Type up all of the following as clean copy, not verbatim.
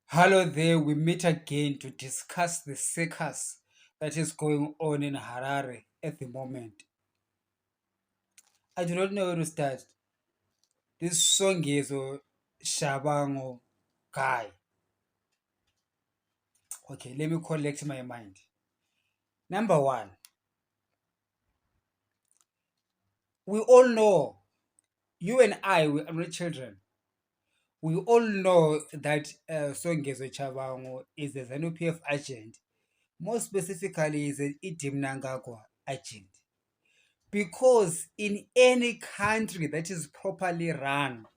Hello there, we meet again to discuss the circus that is going on in Harare at the moment. I do not know where to start. This song is Shabango guy. Okay, let me collect my mind. Number one, we all know, you and I, we are not children. We all know that Songezo Chabango is a ZANU PF agent. More specifically, is an Idim Nangagwa agent. Because in any country that is properly run,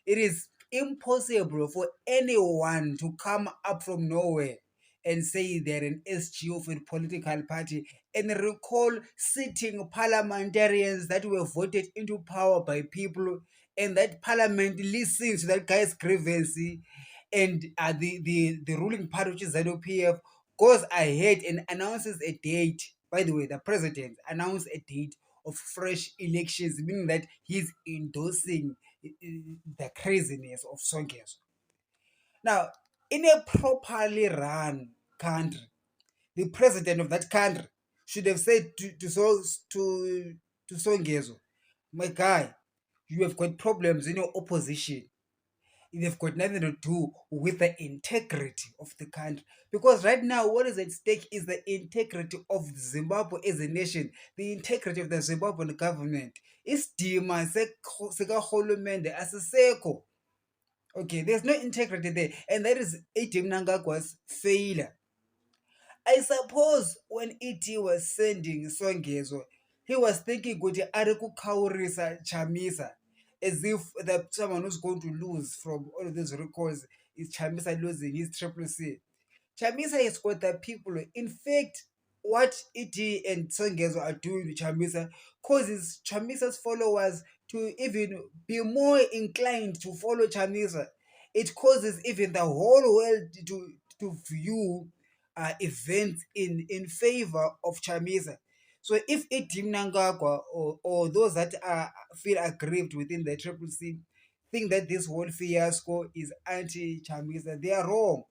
it is impossible for anyone to come up from nowhere and say they're an SG of a political party and recall sitting parliamentarians that were voted into power by people, and that parliament listens to that guy's grievance, and the ruling party, which is ZOPF, goes ahead and announces a date. By the way, the president announced a date of fresh elections, meaning that he's endorsing the craziness of Songezo. Now, in a properly run country, the president of that country should have said to Songezo, my guy, you have got problems in your opposition. They've got nothing to do with the integrity of the country. Because right now, what is at stake is the integrity of Zimbabwe as a nation, the integrity of the Zimbabwean government. Isidima sikarhulumente asisekho. Okay, there's no integrity there, and that is Edim Nangagwa's failure. I suppose when E.T. was sending Songezo, he was thinking kuti ari kukaurisa Chamisa, as if someone who's going to lose from all of these recalls is Chamisa losing his triple C. Chamisa has got the people. In fact, what E.T. and Songezo are doing to Chamisa causes Chamisa's followers to even be more inclined to follow Chamisa. It causes even the whole world to view events in favor of Chamisa. So if Edim Nangagwa or those that feel aggrieved within the Triple C think that this whole fiasco is anti-Chamisa, they are wrong,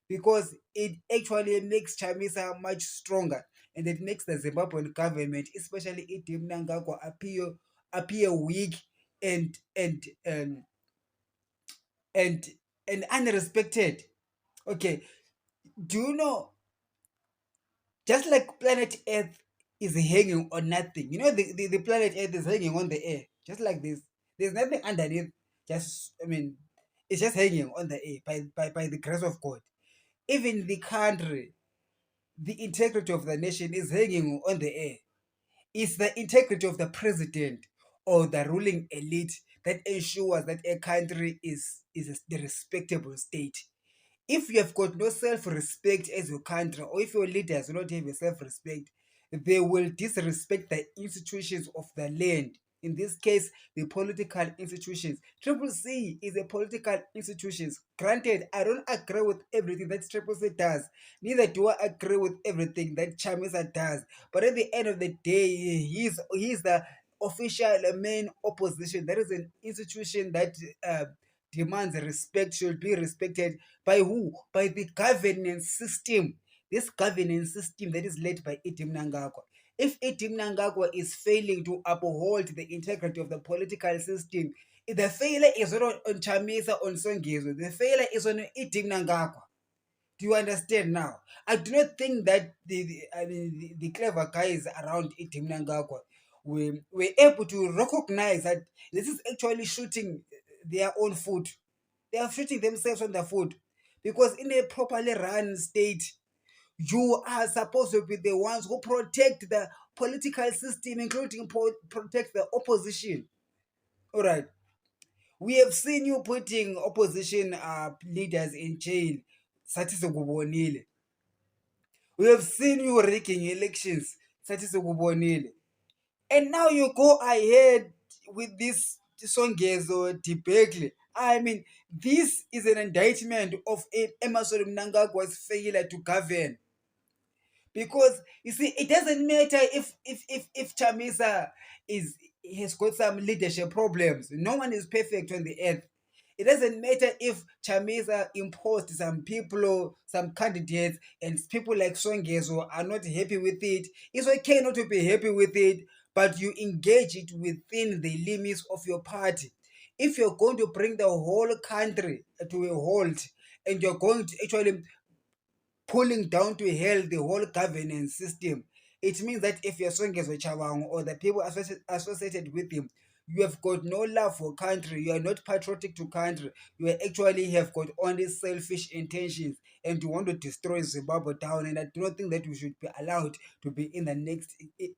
because it actually makes Chamisa much stronger, and it makes the Zimbabwean government, especially Edim Nangagwa, appear weak and and and and and unrespected. Okay, do you know, just like planet Earth is hanging on nothing. You know, the planet Earth is hanging on the air. Just like this. There's nothing underneath. It's just hanging on the air by the grace of God. Even the country, the integrity of the nation is hanging on the air. It's the integrity of the president or the ruling elite that ensures that a country is the respectable state. If you have got no self-respect as your country, or if your leaders do not have a self-respect, they will disrespect the institutions of the land. In this case, the political institutions. Triple C is a political institution. Granted, I don't agree with everything that Triple C does. Neither do I agree with everything that Chamisa does. But at the end of the day, he's the official main opposition. That is an institution that demands respect, should be respected by who? By the governance system. This governance system that is led by Edim Nangagwa. If Edim Nangagwa is failing to uphold the integrity of the political system, the failure is not on Chamisa, on Songezo. The failure is on Edim Nangagwa. Do you understand now? I do not think that the clever guys around Edim Nangagwa were able to recognize that this is actually shooting their own foot. They are shooting themselves on the foot, because in a properly run state, you are supposed to be the ones who protect the political system, including protect the opposition. All right. We have seen you putting opposition leaders in jail. Satisogubonile. We have seen you rigging elections. Satisogubonile. And now you go ahead with this Songezo debacle. I mean, this is an indictment of Emerson Mnangagwa's failure to govern. Because you see, it doesn't matter if Chamisa is has got some leadership problems. No one is perfect on the earth. It doesn't matter if Chamisa imposed some people or some candidates and people like Songezo are not happy with it. It's okay not to be happy with it, but you engage it within the limits of your party. If you're going to bring the whole country to a halt and you're going to actually pulling down to hell the whole governance system. It means that if you're Songezo Chabang or the people associated with him, you have got no love for country, you are not patriotic to country, you actually have got only selfish intentions and you want to destroy Zimbabwe down. And I do not think that we should be allowed to be in the next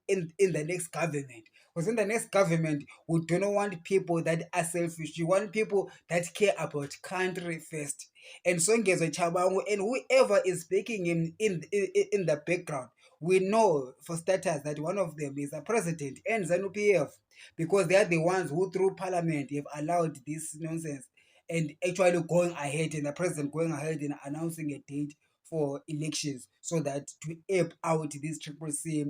in the next government. Because in the next government, we do not want people that are selfish. You want people that care about country first. And Songezo Chabangu and whoever is speaking in the background, we know for starters that one of them is a president and Zanu PF, because they are the ones who through parliament have allowed this nonsense and actually going ahead and the president going ahead and announcing a date for elections so that to ape out this triple C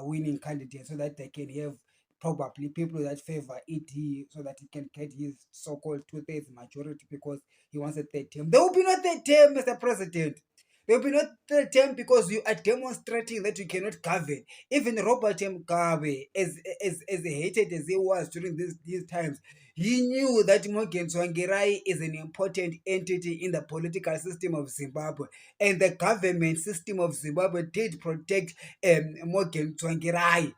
winning candidate so that they can have probably people that favor it so that he can get his so-called two-thirds majority because he wants a third term. There will be no third term, Mr. President. There will be no third term because you are demonstrating that you cannot govern. Even Robert Mugabe, as hated as he was during these times, he knew that Morgan Tsvangirai is an important entity in the political system of Zimbabwe. And the government system of Zimbabwe did protect Morgan Tsvangirai.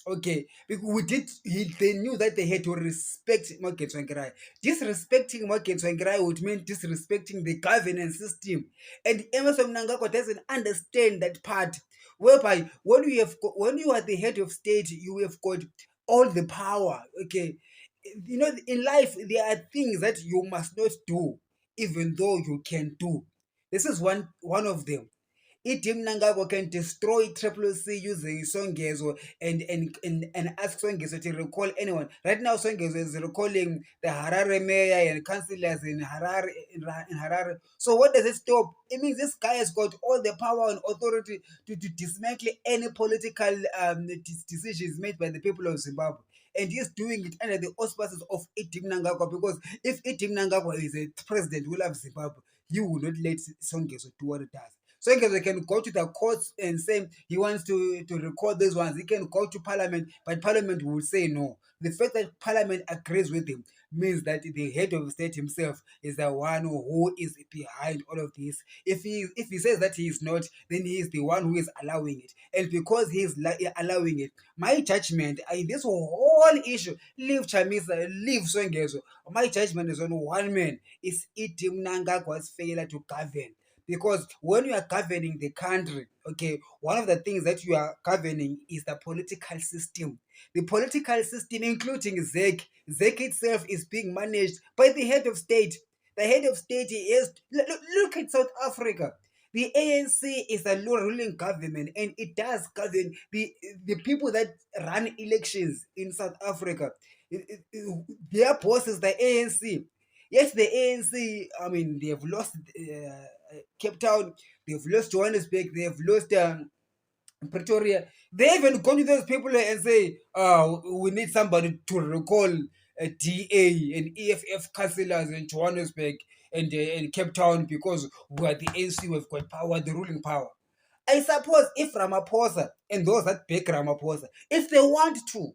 Okay, because they knew that they had to respect Market Wankirai. Disrespecting Market Wankirai would mean disrespecting the governance system. And Emerson Mnangagwa doesn't understand that part. Whereby when you are the head of state, you have got all the power. Okay. You know, in life there are things that you must not do, even though you can do. This is one of them. Itim Nangagwa can destroy Triple C using Songezo and ask Songezo to recall anyone. Right now, Songezo is recalling the Harare mayor and councillors in Harare. So what does it stop? It means this guy has got all the power and authority to dismantle any political decisions made by the people of Zimbabwe. And he's doing it under the auspices of Itim Nangagwa, because if Itim Nangagwa is a president who loves Zimbabwe, he will not let Songezo do what it does. So they can go to the courts and say he wants to record these ones. He can go to parliament, but parliament will say no. The fact that parliament agrees with him means that the head of state himself is the one who is behind all of this. If he says that he is not, then he is the one who is allowing it. And because he is allowing it, my judgment in this whole issue, leave Chamisa, leave Songezo. My judgment is on one man: is Itim Nangagwa's failure to govern. Because when you are governing the country, okay, one of the things that you are governing is the political system. The political system, including ZEC, ZEC itself is being managed by the head of state. The head of state is, look at South Africa. The ANC is a ruling government and it does govern the people that run elections in South Africa. Their boss is the ANC. Yes, the ANC, I mean, they have lost Cape Town, they've lost Johannesburg, they've lost Pretoria. They even go to those people and say, we need somebody to recall DA and EFF councillors in Johannesburg and Cape Town because we are the ANC, we've got power, the ruling power. I suppose if Ramaphosa and those that back Ramaphosa, if they want to,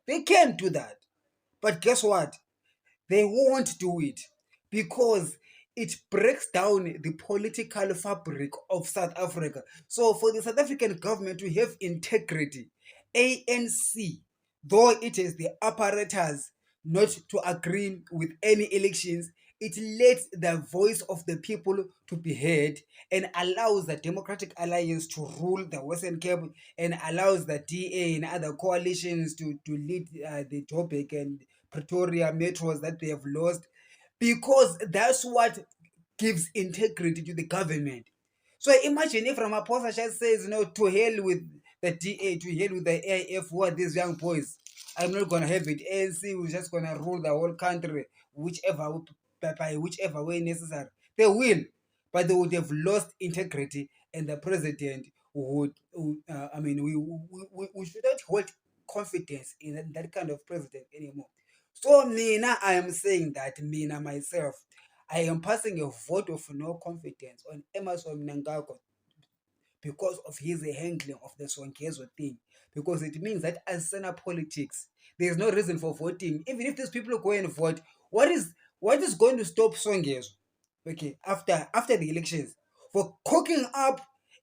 they can do that. But guess what? They won't do it because it breaks down the political fabric of South Africa. So, for the South African government to have integrity, ANC, though it is the apparatus not to agree with any elections, it lets the voice of the people to be heard and allows the Democratic Alliance to rule the Western Cape and allows the DA and other coalitions to lead the Joburg and Pretoria metros that they have lost, because that's what gives integrity to the government. So imagine if Ramaphosa just says, to hell with the DA, to hell with the AIF, who are these young boys. I'm not going to have it. ANC will just going to rule the whole country, by whichever way necessary. They will, but they would have lost integrity, and the president I mean, we should not hold confidence in that kind of president anymore. So Mina, I am saying that Mina myself, I am passing a vote of no confidence on Emerson Mnangagwa because of his handling of the Sonkezo thing. Because it means that as Senate politics, there is no reason for voting. Even if these people go and vote, what is going to stop Sonkezo? Okay, after the elections, for cooking up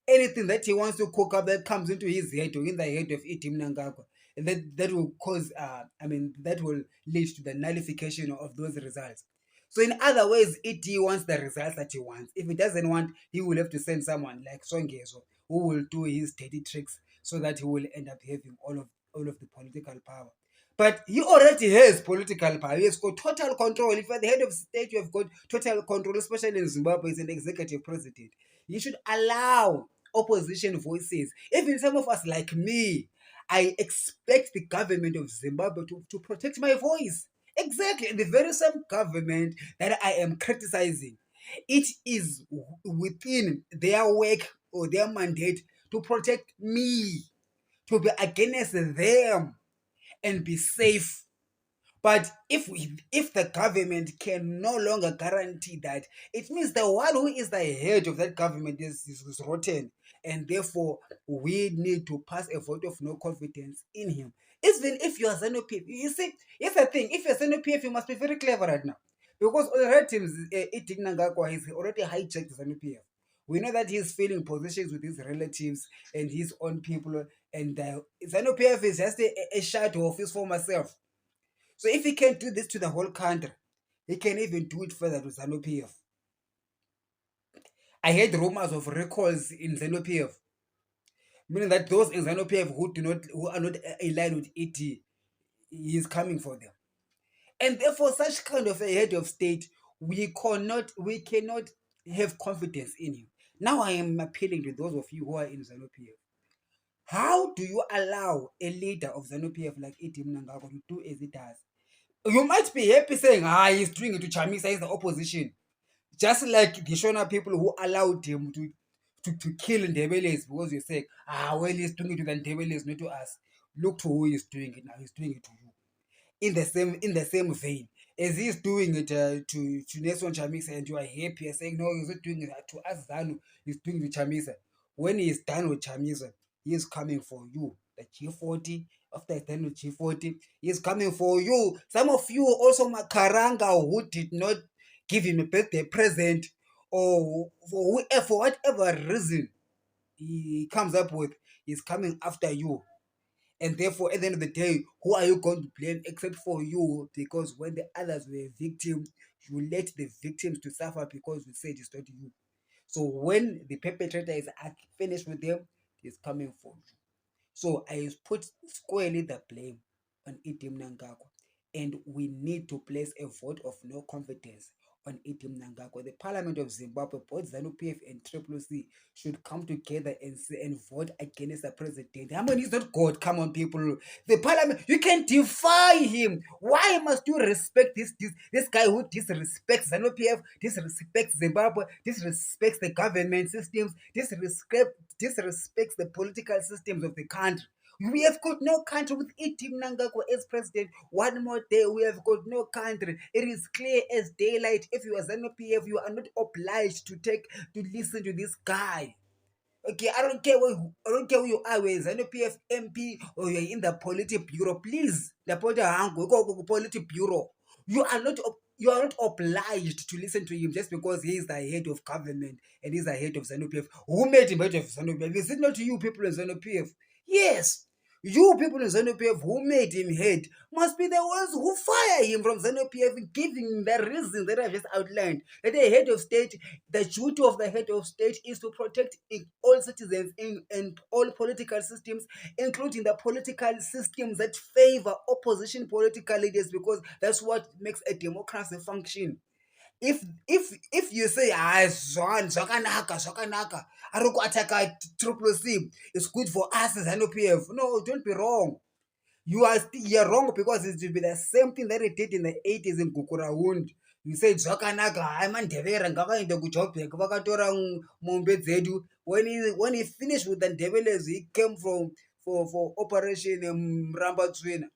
anything that he wants to cook up that comes into his head or in the head of Itim Nangagwa. And that will cause that will lead to the nullification of those results. So in other ways, it he wants the results that he wants. If he doesn't want, he will have to send someone like Songezo who will do his dirty tricks so that he will end up having all of the political power. But he already has political power. He has got total control. If you're the head of state, you have got total control, especially in Zimbabwe, as an executive president. You should allow opposition voices. Even some of us like me, I expect the government of Zimbabwe to protect my voice. Exactly, the very same government that I am criticizing. It is within their work or their mandate to protect me, to be against them and be safe. But if the government can no longer guarantee that, it means the one who is the head of that government is rotten, and therefore we need to pass a vote of no confidence in him. Even if you are Zanu PF, you see, here's the thing: if you're Zanu PF, you must be very clever right now, because already Itik Nangakwa has already hijacked Zanu PF. We know that he's filling positions with his relatives and his own people, and Zanu PF is just a shadow of his former self. So if he can do this to the whole country, he can even do it further to Zanu PF. I heard rumors of recalls in Zanu PF, meaning that those in Zanu PF who are not aligned with ET, he is coming for them. And therefore, such kind of a head of state, we cannot have confidence in him. Now I am appealing to those of you who are in Zanu PF. How do you allow a leader of Zanu PF like Iti Mnangagwa to do as he does? You might be happy saying, he's doing it to Chamisa, he's the opposition. Just like the Shona people who allowed him to kill Ndebeles because you say, well, he's doing it to the Ndebeles, not to us. Look to who he's doing it now. He's doing it to you. In the same vein, as he's doing it to Nelson Chamisa, and you are happy, you're saying, no, he's not doing it to us, Zanu, he's doing it to Chamisa. When he's done with Chamisa, he is coming for you. The G40, after he's done with G40, he's coming for you. Some of you also Makaranga who did not give him a birthday present, or for whatever reason he comes up with, he's coming after you. And therefore, at the end of the day, who are you going to blame except for you? Because when the others were victims, you let the victims to suffer because you said it's not you. So when the perpetrator is finished with them, he's coming for you. So I put squarely the blame on Itim Nangagwa. And we need to place a vote of no confidence on Itim Nangagwa. The Parliament of Zimbabwe, both ZANU PF and Triple C, should come together and vote against the president. Harmony is not God. Come on, people. The Parliament, you can defy him. Why must you respect this guy who disrespects ZANU PF, disrespects Zimbabwe, disrespects the government systems, disrespects the political systems of the country? We have got no country with Itim Nangagwa as president. One more day, we have got no country. It is clear as daylight. If you are ZANU PF, you are not obliged to listen to this guy. Okay, I don't care who you are, whether ZANU PF MP or you're in the politi bureau. Please, the politi bureau. You are not obliged to listen to him just because he is the head of government and he's the head of ZANU PF. Who made him head of ZANU PF? Is it not you people in ZANU PF? Yes. You people in ZANU PF who made him head must be the ones who fire him from ZANU PF, giving the reason that I just outlined. That the head of state, the duty of the head of state is to protect all citizens in all political systems, including the political systems that favor opposition political leaders, because that's what makes a democracy function. If you say zvakanaka ari kuataka triple C, it's good for us as ZANU PF. No, don't be wrong. You're wrong, because it will be the same thing that it did in the 80s in Gukurahundi. You said zvakanaka hai mandevera ngavaende kuJoburg vakatora mombe dzedu. When he finished with the Ndebelezi, he came for operation Mramba Tsvina.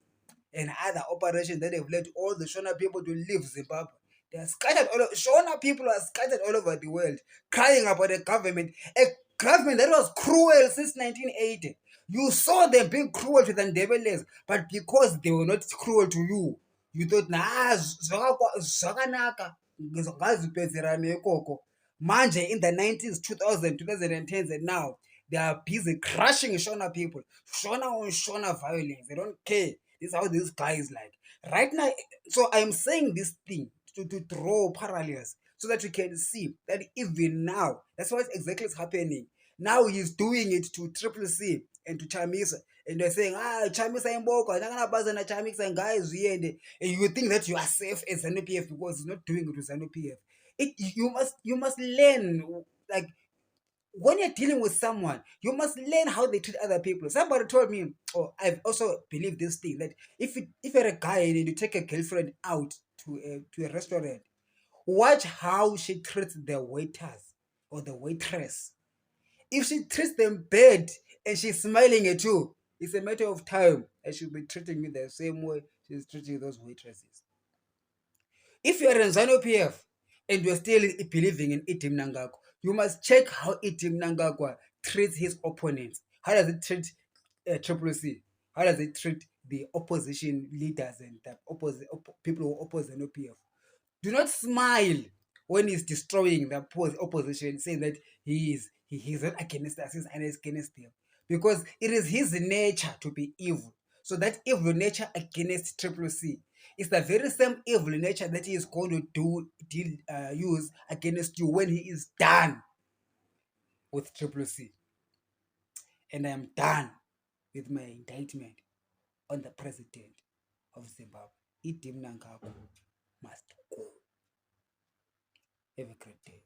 and other operations that have led all the Shona people to leave Zimbabwe. They are scattered all over. Shona people are scattered all over the world, crying about a government that was cruel since 1980. You saw them being cruel to the Ndebelers, but because they were not cruel to you, you thought, nah, zvakanaka, ngazipedzerane ikoko. Manje in the 90s, 2000, 2010s, and now they are busy crushing Shona people. Shona on Shona violence. They don't care. This is how this guy is like. Right now, so I'm saying this thing to draw parallels so that you can see that even now, that's what exactly is happening. Now he's doing it to Triple C and to Chamisa. And they're saying, Chamisa and Boko, na Chamisa and guys, and you think that you are safe as Zanu PF because he's not doing it with Zanu PF. You must learn, like, when you're dealing with someone, you must learn how they treat other people. Somebody told me, or I've also believed this thing, that if you're a guy and you take a girlfriend out to a restaurant, watch how she treats the waiters or the waitress. If she treats them bad and she's smiling at you, it's a matter of time and she'll be treating you the same way she's treating those waitresses. If you're in Zanu PF and you're still believing in Itim Nangakwa, you must check how Itim Nangakwa treats his opponents. How does it treat Triple C? How does it treat the opposition leaders and the people who oppose Zanu PF? Do not smile when he's destroying the opposition, saying that he's not against us, he's against them. Because it is his nature to be evil. So that evil nature against Triple C is the very same evil nature that he is going to use against you when he is done with Triple C. And I am done with my indictment on the president of Zimbabwe. Idim Nangako must go. Have a great day.